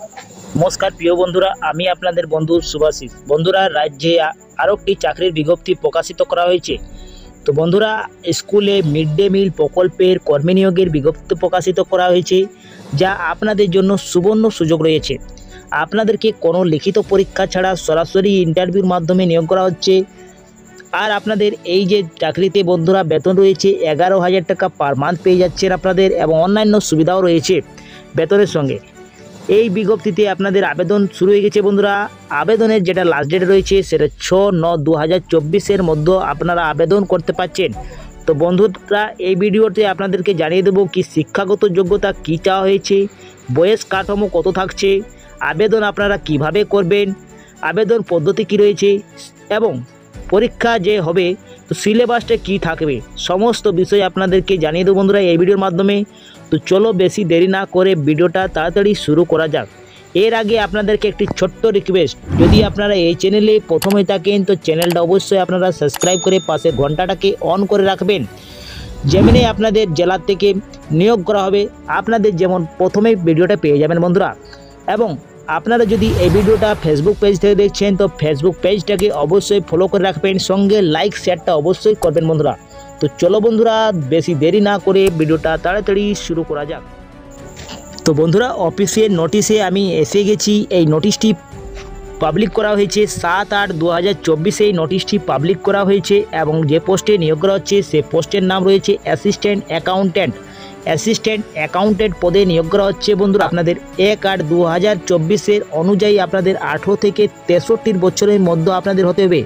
নমস্কার প্রিয় বন্ধুরা, আমি আপনাদের বন্ধু শুভাশিস। বন্ধুরা, রাজ্যে আরও একটি চাকরির বিজ্ঞপ্তি প্রকাশিত করা হয়েছে। তো বন্ধুরা, স্কুলে মিড ডে মিল প্রকল্পের কর্মী নিয়োগের বিজ্ঞপ্তি প্রকাশিত করা হয়েছে, যা আপনাদের জন্য সুবর্ণ সুযোগ রয়েছে। আপনাদেরকে কোনো লিখিত পরীক্ষা ছাড়া সরাসরি ইন্টারভিউর মাধ্যমে নিয়োগ করা হচ্ছে। আর আপনাদের এই যে চাকরিতে বন্ধুরা বেতন রয়েছে 11,000 টাকা পার মান্থ পেয়ে যাচ্ছেন আপনাদের, এবং অন্যান্য সুবিধাও রয়েছে বেতনের সঙ্গে। এই বিজ্ঞপ্তিতে আপনাদের আবেদন শুরু হয়ে গেছে বন্ধুরা। আবেদনের যেটা লাস্ট ডেট রয়েছে সেটা 6/9/2024 মধ্যে আপনারা আবেদন করতে পারছেন। তো বন্ধুরা, এই ভিডিওতে আপনাদেরকে জানিয়ে দেবো কি শিক্ষাগত যোগ্যতা কী চাওয়া হয়েছে, বয়স কাঠামো কত থাকছে, আবেদন আপনারা কিভাবে করবেন, আবেদন পদ্ধতি কী রয়েছে, এবং পরীক্ষা যে হবে তো সিলেবাসটা কী থাকবে, সমস্ত বিষয় আপনাদেরকে জানিয়ে দেবো বন্ধুরা এই ভিডিওর মাধ্যমে। তো চলো বেশি দেরি না করে ভিডিওটা তাড়াতাড়ি শুরু করা যাক। এর আগে আপনাদেরকে একটি ছোট্ট রিকোয়েস্ট, যদি আপনারা এই চ্যানেলে প্রথমে থাকেন তো চ্যানেলটা অবশ্যই আপনারা সাবস্ক্রাইব করে পাশে ঘন্টাটাকে অন করে রাখবেন। যেমনি আপনাদের জেলা থেকে নিয়োগ করা হবে আপনাদের যেমন প্রথমেই ভিডিওটা পেয়ে যাবেন বন্ধুরা। এবং আপনারা যদি এই ভিডিওটা ফেসবুক পেজ থেকে দেখছেন তো ফেসবুক পেজটাকে অবশ্যই ফলো করে রাখবেন, সঙ্গে লাইক শেয়ারটা অবশ্যই করবেন বন্ধুরা। তো চলো বন্ধুরা, বেশি দেরি না করে ভিডিওটা তাড়াতাড়ি শুরু করা যাক। তো বন্ধুরা, অফিসের নোটিশে আমি এসে গেছি। এই নোটিশটি পাবলিক করা হয়েছে 7/8/2024 এই নোটিশটি পাবলিক করা হয়েছে, এবং যে পোস্টে নিয়োগ করা হচ্ছে সে পোস্টের নাম রয়েছে অ্যাসিস্ট্যান্ট অ্যাকাউন্ট্যান্ট পদে নিয়োগ করা হচ্ছে বন্ধুরা। আপনাদের 1/8/2024 অনুযায়ী আপনাদের 18 থেকে 63 বছরের মধ্যে আপনাদের হতে হবে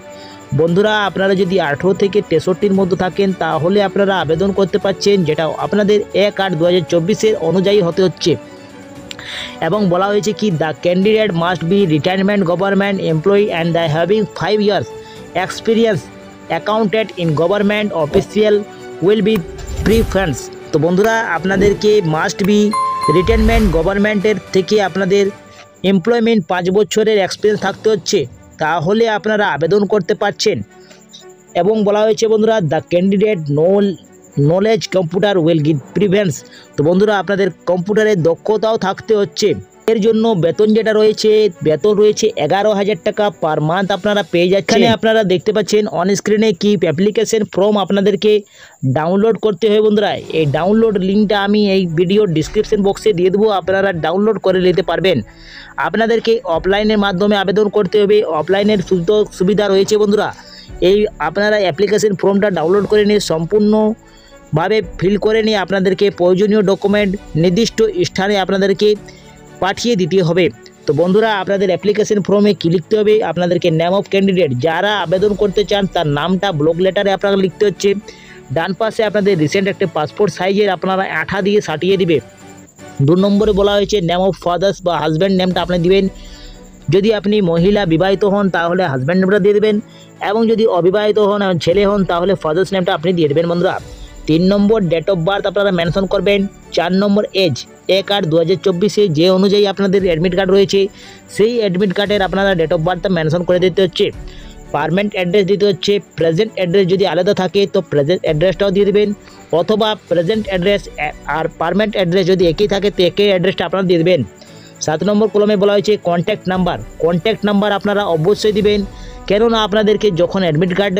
বন্ধুরা। আপনারা যদি 18 থেকে 63 মধ্যে থাকেন তাহলে আপনারা আবেদন করতে পারছেন, যেটা আপনাদের 1/8/2024 অনুযায়ী হতে হচ্ছে। এবং বলা হয়েছে কি the candidate must be retirement government employee and the having 5 years experience accountant in government official will be preference. তো বন্ধুরা, আপনাদেরকে মাস্ট বি রিটায়ারমেন্ট গভর্নমেন্টের থেকে আপনাদের এমপ্লয়মেন্ট 5 বছরের এক্সপিরিয়েন্স থাকতে হচ্ছে, তাহলে আপনারা আবেদন করতে পারছেন। এবং বলা হয়েছে বন্ধুরা the candidate knowledge computer will give preference. তো বন্ধুরা, আপনাদের কম্পিউটারের দক্ষতাও থাকতে হচ্ছে। এর জন্য বেতন যেটা রয়েছে, বেতন রয়েছে 11,000 টাকা পার মান্থ আপনারা পেয়ে যাচ্ছেন। এখানে আপনারা দেখতে পাচ্ছেন অন স্ক্রিনে কি অ্যাপ্লিকেশন ফর্ম আপনাদেরকে ডাউনলোড করতে হবে বন্ধুরা। এই ডাউনলোড লিঙ্কটা আমি এই ভিডিওর ডিসক্রিপশন বক্সে দিয়ে দেবো, আপনারা ডাউনলোড করে নিতে পারবেন। আপনাদেরকে অফলাইনের মাধ্যমে আবেদন করতে হবে, অফলাইনের সুবিধা রয়েছে বন্ধুরা। এই আপনারা অ্যাপ্লিকেশন ফর্মটা ডাউনলোড করে নিয়ে সম্পূর্ণভাবে ফিল করে নিয়ে আপনাদেরকে প্রয়োজনীয় ডকুমেন্ট নির্দিষ্ট স্থানে আপনাদেরকে পাঠিয়ে দিতে হবে। তো বন্ধুরা, আপনাদের অ্যাপ্লিকেশন ফর্মে কী লিখতে হবে, আপনাদেরকে নেম অফ ক্যান্ডিডেট, যারা আবেদন করতে চান তার নামটা ব্লক লেটারে আপনারা লিখতে হচ্ছে। ডান পাশে আপনাদের রিসেন্ট একটা পাসপোর্ট সাইজের আপনারা আঠা দিয়ে সাটিয়ে দিবে। 2 নম্বরে বলা হয়েছে নেম অফ ফাদার্স বা হাজব্যান্ড নেমটা আপনি দিবেন। যদি আপনি মহিলা বিবাহিত হন তাহলে হাজব্যান্ড নেমটা দিয়ে দেবেন, এবং যদি অবিবাহিত হন ছেলে হন তাহলে ফাদার্স নেমটা আপনি দিয়ে দেবেন বন্ধুরা। 3 নম্বর ডেট অফ বার্থ আপনারা মেনশন করবেন। 4 নম্বর এজ 1/8/2024 যে অনুযায়ী আপনাদের অ্যাডমিট কার্ড রয়েছে সেই অ্যাডমিট কার্ডের আপনারা ডেট অফ বার্থটা মেনশন করে দিতে হচ্ছে। পারমানেন্ট অ্যাড্রেস দিতে হচ্ছে। প্রেজেন্ট অ্যাড্রেস যদি আলাদা থাকে তো প্রেজেন্ট অ্যাড্রেসটাও দিয়ে দেবেন, অথবা present address are permanent address যদি একই থাকে তো একই অ্যাড্রেসটা আপনারা দিয়ে দেবেন। 7 নম্বর কলমে বলা হয়েছে কন্ট্যাক্ট নাম্বার আপনারা অবশ্যই দিবেন, কেননা আপনাদেরকে যখন অ্যাডমিট কার্ড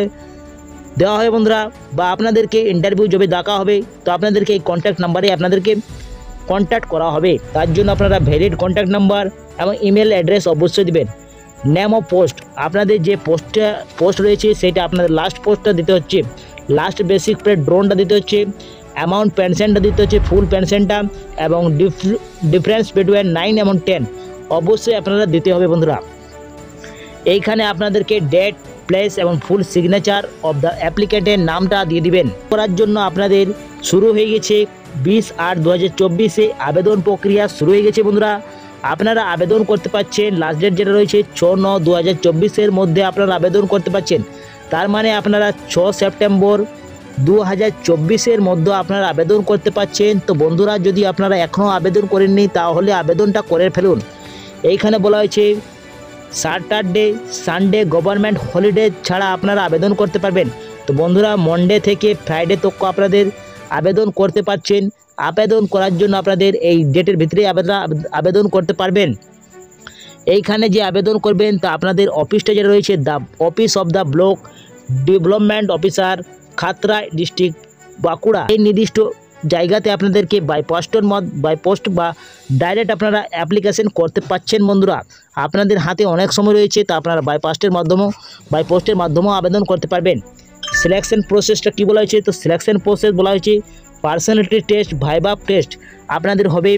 দেওয়া হয় বন্ধুরা, বা আপনাদেরকে ইন্টারভিউ জবে ডাকা হবে তো আপনাদেরকে এই কন্ট্যাক্ট নাম্বারে আপনাদেরকে কন্ট্যাক্ট করা হবে। তার জন্য আপনারা ভ্যালিড কন্ট্যাক্ট নাম্বার এবং ইমেল অ্যাড্রেস অবশ্যই দিবেন। নেম অফ পোস্ট, আপনাদের যে পোস্ট রয়েছে সেটা আপনাদের লাস্ট পোস্টটা দিতে হচ্ছে, লাস্ট বেসিক পে ড্রোনটা দিতে হচ্ছে, অ্যামাউন্ট পেনশনটা দিতে হচ্ছে ফুল পেনশনটা, এবং ডিফারেন্স বিটুইন 9 এবং 10 অবশ্যই আপনারা দিতে হবে বন্ধুরা। এইখানে আপনাদেরকে ডেট, প্লেস এবং ফুল সিগনেচার অফ দ্য অ্যাপ্লিকেন্টের নামটা দিয়ে দিবেন। করার জন্য আপনাদের শুরু হয়ে গেছে 20/8/2024 আবেদন প্রক্রিয়া শুরু হয়ে গেছে বন্ধুরা। আপনারা আবেদন করতে পারছেন, লাস্ট ডেট যেটা রয়েছে 6/9/2024 মধ্যে আপনারা আবেদন করতে পারছেন। তার মানে আপনারা 6 সেপ্টেম্বর 2024 মধ্যে আপনারা আবেদন করতে পারছেন। তো বন্ধুরা, যদি আপনারা এখনও আবেদন করেননি তাহলে আবেদনটা করে ফেলুন। এইখানে বলা হয়েছে স্যাটারডে সানডে গভর্নমেন্ট হলিডে ছাড়া আপনারা আবেদন করতে পারবেন। তো বন্ধুরা, মন্ডে থেকে ফ্রাইডে তক আপনাদের আবেদন করতে পারছেন। আবেদন করার জন্য আপনাদের এই ডেটের ভিতরে আবেদন করতে পারবেন। এইখানে যে আবেদন করবেন তা আপনাদের অফিসটা যেটা রয়েছে the office of the block development officer Khatra district Bankura, এই নির্দিষ্ট জায়গাতে আপনাদেরকে বাই পোস্ট বা ডাইরেক্ট আপনারা অ্যাপ্লিকেশন করতে পারছেন। বন্ধুরা আপনাদের হাতে অনেক সময় রয়েছে, তা আপনারা বাই পোস্টের মাধ্যমেও আবেদন করতে পারবেন। সিলেকশন প্রসেসটা কী বলা হয়েছে, তো সিলেকশন প্রসেস বলা হয়েছে পার্সোনালিটি টেস্ট, ভাইবা টেস্ট আপনাদের হবে,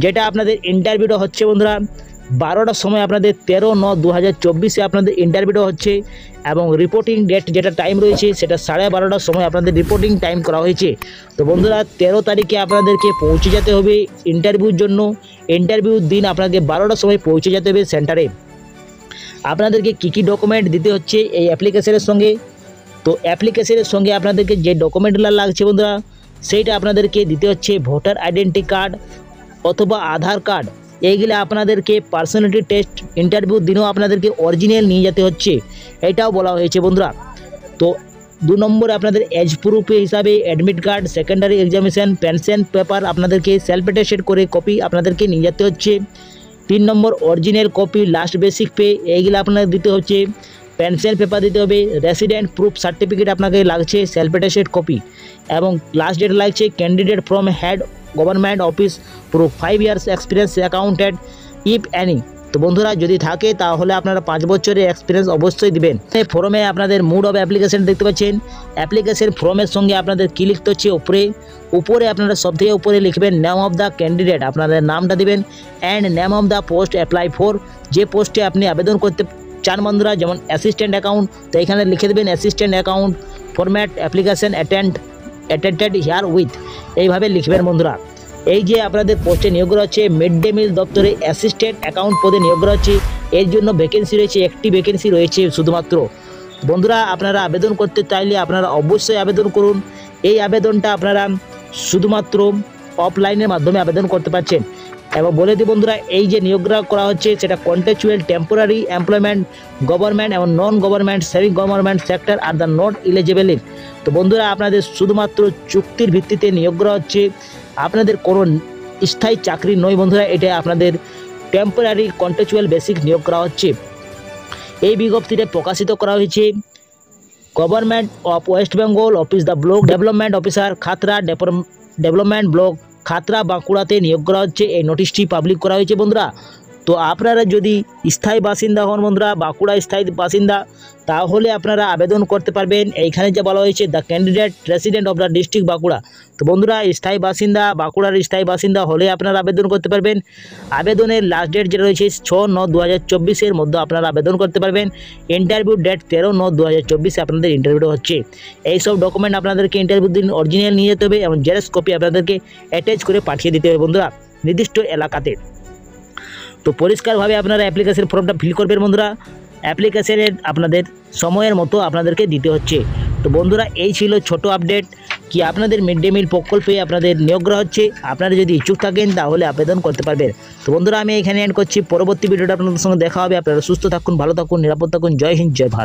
যেটা আপনাদের ইন্টারভিউটা হচ্ছে বন্ধুরা 12টার সময় আপনাদের 13/9/2024 আপনাদের ইন্টারভিউটা হচ্ছে, এবং রিপোর্টিং ডেট যেটা টাইম রয়েছে সেটা 12:30টার সময় আপনাদের রিপোর্টিং টাইম করা হয়েছে। তো বন্ধুরা 13 তারিখে আপনাদেরকে পৌঁছে যেতে হবে ইন্টারভিউর জন্য। ইন্টারভিউর দিন আপনাকে 12টার সময় পৌঁছে যেতে হবে সেন্টারে। আপনাদেরকে কী কী ডকুমেন্ট দিতে হচ্ছে এই অ্যাপ্লিকেশনের সঙ্গে, তো অ্যাপ্লিকেশনের সঙ্গে আপনাদেরকে যে ডকুমেন্টগুলো লাগছে বন্ধুরা সেইটা আপনাদেরকে দিতে হচ্ছে ভোটার আইডেন্টি কার্ড অথবা আধার কার্ড। এইগুলো আপনাদেরকে পার্সোনালিটি টেস্ট ইন্টারভিউ দিনেও আপনাদেরকে অরিজিনাল নিয়ে যেতে হচ্ছে, এটাও বলা হয়েছে বন্ধুরা। তো 2 নম্বরে আপনাদের এজ প্রুফ হিসাবে admit card, secondary examination, pension paper আপনাদেরকে সেলফ অ্যাটেস্টেড করে কপি আপনাদেরকে নিয়ে যেতে হচ্ছে। 3 নম্বর original copy last basic pay, এইগুলো আপনাদের দিতে হচ্ছে। পেনশন পেপার দিতে হবে, রেসিডেন্ট প্রুফ সার্টিফিকেট আপনাকে লাগছে সেলফ অ্যাটেস্টেড কপি, এবং লাস্ট ডেট লাগছে candidate from head government office proof 5 years experience accountant if any. তো বন্ধুরা যদি থাকে তাহলে আপনারা 5 বছরের এক্সপিরিয়েন্স অবশ্যই দিবেন। এই ফর্মে আপনাদের মুড অফ অ্যাপ্লিকেশন দেখতে পাচ্ছেন। অ্যাপ্লিকেশন ফর্মের সঙ্গে আপনাদের কী লিখতে হচ্ছে, উপরে আপনারা সবথেকে উপরে লিখবেন নেম অফ দ্য ক্যান্ডিডেট, আপনাদের নামটা দিবেন, and name of the post apply for, যে পোস্টে আপনি আবেদন করতে চান বন্ধুরা, যেমন অ্যাসিস্ট্যান্ট অ্যাকাউন্ট, তো এখানে লিখে দেবেন assistant account format application attended here with, এইভাবে লিখবেন বন্ধুরা। এই যে আপনাদের পোস্টে নিয়োগ করা হচ্ছে মিড ডে মিল দপ্তরে অ্যাসিস্ট্যান্ট অ্যাকাউন্ট পদে নিয়োগ করা হচ্ছে, এর জন্য ভ্যাকেন্সি রয়েছে, একটি ভ্যাকেন্সি রয়েছে শুধুমাত্র। বন্ধুরা আপনারা আবেদন করতে চাইলে আপনারা অবশ্যই আবেদন করুন। এই আবেদনটা আপনারা শুধুমাত্র অফলাইনের মাধ্যমে আবেদন করতে পারছেন। এবং বলে দিই বন্ধুরা, এই যে নিয়োগটা করা হচ্ছে সেটা কন্ট্রাকচুয়াল, টেম্পোরারি এমপ্লয়মেন্ট, গভর্নমেন্ট এবং non government semi government sector are the not eligible. তো বন্ধুরা আপনাদের শুধুমাত্র চুক্তির ভিত্তিতে নিয়োগ করা হচ্ছে, আপনাদের কোনো স্থায়ী চাকরি নয় বন্ধুরা, এটা আপনাদের টেম্পোরারি কন্ট্রাকচুয়াল বেসিক নিয়োগ করা হচ্ছে। এই বিজ্ঞপ্তিতে প্রকাশিত করা হয়েছে government of West Bengal office the block development officer Khatra development block Khatra বাঁকুড়াতে নিয়োগ করা হচ্ছে। এই নোটিশটি পাবলিক করা হয়েছে বন্ধুরা। তো আপনারা যদি স্থায়ী বাসিন্দা হন বন্ধুরা, বাঁকুড়া স্থায়ী বাসিন্দা, তাহলে আপনারা আবেদন করতে পারবেন। এইখানে যে বলা হয়েছে the candidate resident of the district Bankura, তো বন্ধুরা স্থায়ী বাসিন্দা, বাঁকুড়ার স্থায়ী বাসিন্দা হলে আপনারা আবেদন করতে পারবেন। আবেদনের লাস্ট ডেট যেটা রয়েছে 6/9/2024 মধ্যে আপনারা আবেদন করতে পারবেন। ইন্টারভিউ ডেট 13/9/2024 আপনাদের ইন্টারভিউটা হচ্ছে। এইসব ডকুমেন্ট আপনাদেরকে ইন্টারভিউ দিন অরিজিনাল নিয়ে যেতে হবে, এবং জেরক্স কপি আপনাদেরকে অ্যাটাচ করে পাঠিয়ে দিতে হবে বন্ধুরা নির্দিষ্ট এলাকাতে। তো পরিষ্কারভাবে আপনারা অ্যাপ্লিকেশন ফর্মটা ফিল করবেন বন্ধুরা। অ্যাপ্লিকেশনের আপনাদের সময়ের মতো আপনাদেরকে দিতে হচ্ছে। তো বন্ধুরা এই ছিল ছোট আপডেট কি আপনাদের মিড ডে মিল প্রকল্পে আপনাদের নিয়োগ করা হচ্ছে। আপনারা যদি ইচ্ছুক থাকেন তাহলে আবেদন করতে পারবেন। তো বন্ধুরা আমি এখানে এন্ড করছি, পরবর্তী ভিডিওটা আপনাদের সঙ্গে দেখা হবে। আপনারা সুস্থ থাকুন, ভালো থাকুন, নিরাপদ থাকুন। জয় হিন্দ, জয় ভারত।